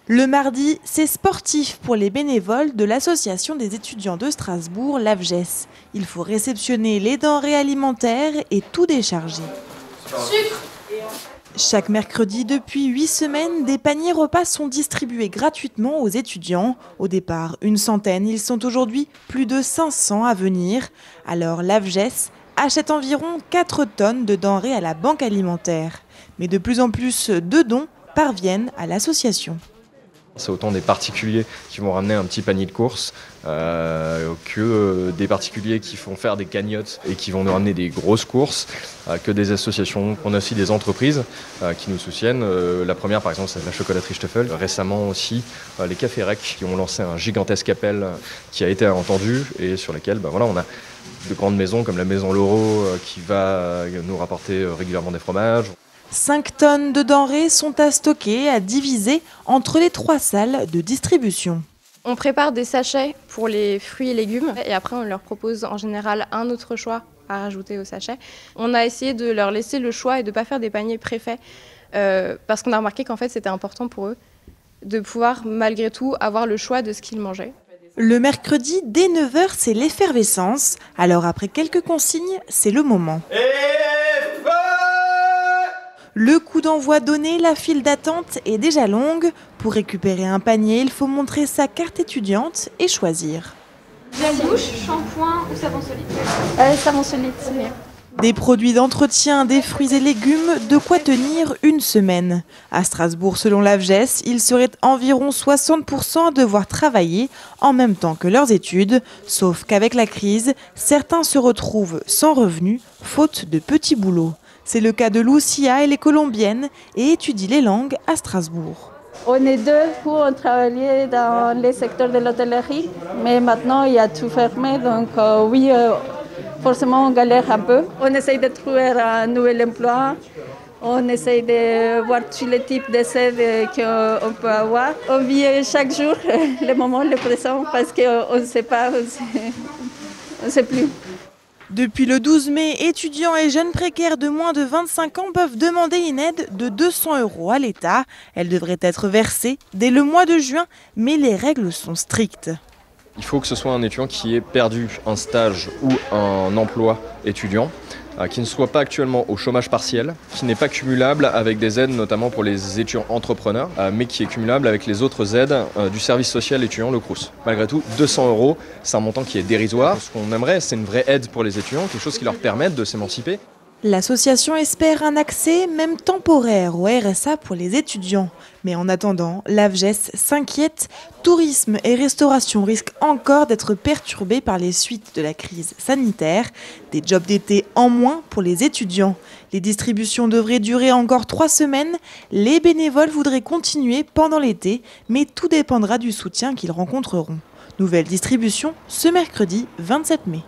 Le mardi, c'est sportif pour les bénévoles de l'association des étudiants de Strasbourg, l'AVGES. Il faut réceptionner les denrées alimentaires et tout décharger. Sucre. Chaque mercredi, depuis 8 semaines, des paniers repas sont distribués gratuitement aux étudiants. Au départ, une centaine, ils sont aujourd'hui plus de 500 à venir. Alors l'AVGES achète environ 4 tonnes de denrées à la banque alimentaire. Mais de plus en plus de dons parviennent à l'association. C'est autant des particuliers qui vont ramener un petit panier de courses que des particuliers qui font faire des cagnottes et qui vont nous ramener des grosses courses, que des associations. On a aussi des entreprises qui nous soutiennent. La première par exemple c'est la chocolaterie Stoffel. Récemment aussi les Cafés Rec qui ont lancé un gigantesque appel qui a été entendu et sur lequel on a de grandes maisons comme la maison Loro qui va nous rapporter régulièrement des fromages. 5 tonnes de denrées sont à stocker, à diviser entre les 3 salles de distribution. On prépare des sachets pour les fruits et légumes et après on leur propose en général un autre choix à rajouter au sachet. On a essayé de leur laisser le choix et de ne pas faire des paniers préfaits parce qu'on a remarqué qu'en fait c'était important pour eux de pouvoir malgré tout avoir le choix de ce qu'ils mangeaient. Le mercredi, dès 9 h, c'est l'effervescence. Alors après quelques consignes, c'est le moment. Le coup d'envoi donné, la file d'attente est déjà longue. Pour récupérer un panier, il faut montrer sa carte étudiante et choisir. Gel douche, shampoing ou savon solide Savon solide, c'est mieux. Des produits d'entretien, des fruits et légumes, de quoi tenir une semaine. À Strasbourg, selon l'AVGES, il serait environ 60% à devoir travailler en même temps que leurs études. Sauf qu'avec la crise, certains se retrouvent sans revenus, faute de petits boulots. C'est le cas de Lucia, elle est colombienne et étudie les langues à Strasbourg. On est deux pour travailler dans les secteurs de l'hôtellerie, mais maintenant il y a tout fermé, donc forcément on galère un peu. On essaye de trouver un nouvel emploi, on essaye de voir tous les types d'aides qu'on peut avoir. On vit chaque jour le moment, le présent, parce qu'on ne sait pas, on ne sait plus. Depuis le 12 mai, étudiants et jeunes précaires de moins de 25 ans peuvent demander une aide de 200 € à l'État. Elle devrait être versée dès le mois de juin, mais les règles sont strictes. Il faut que ce soit un étudiant qui ait perdu un stage ou un emploi étudiant, qui ne soit pas actuellement au chômage partiel, qui n'est pas cumulable avec des aides notamment pour les étudiants entrepreneurs, mais qui est cumulable avec les autres aides du service social étudiant, le Crous. Malgré tout, 200 €, c'est un montant qui est dérisoire. Ce qu'on aimerait, c'est une vraie aide pour les étudiants, quelque chose qui leur permette de s'émanciper. L'association espère un accès, même temporaire, au RSA pour les étudiants. Mais en attendant, l'AVGES s'inquiète. Tourisme et restauration risquent encore d'être perturbés par les suites de la crise sanitaire. Des jobs d'été en moins pour les étudiants. Les distributions devraient durer encore 3 semaines. Les bénévoles voudraient continuer pendant l'été, mais tout dépendra du soutien qu'ils rencontreront. Nouvelle distribution ce mercredi 27 mai.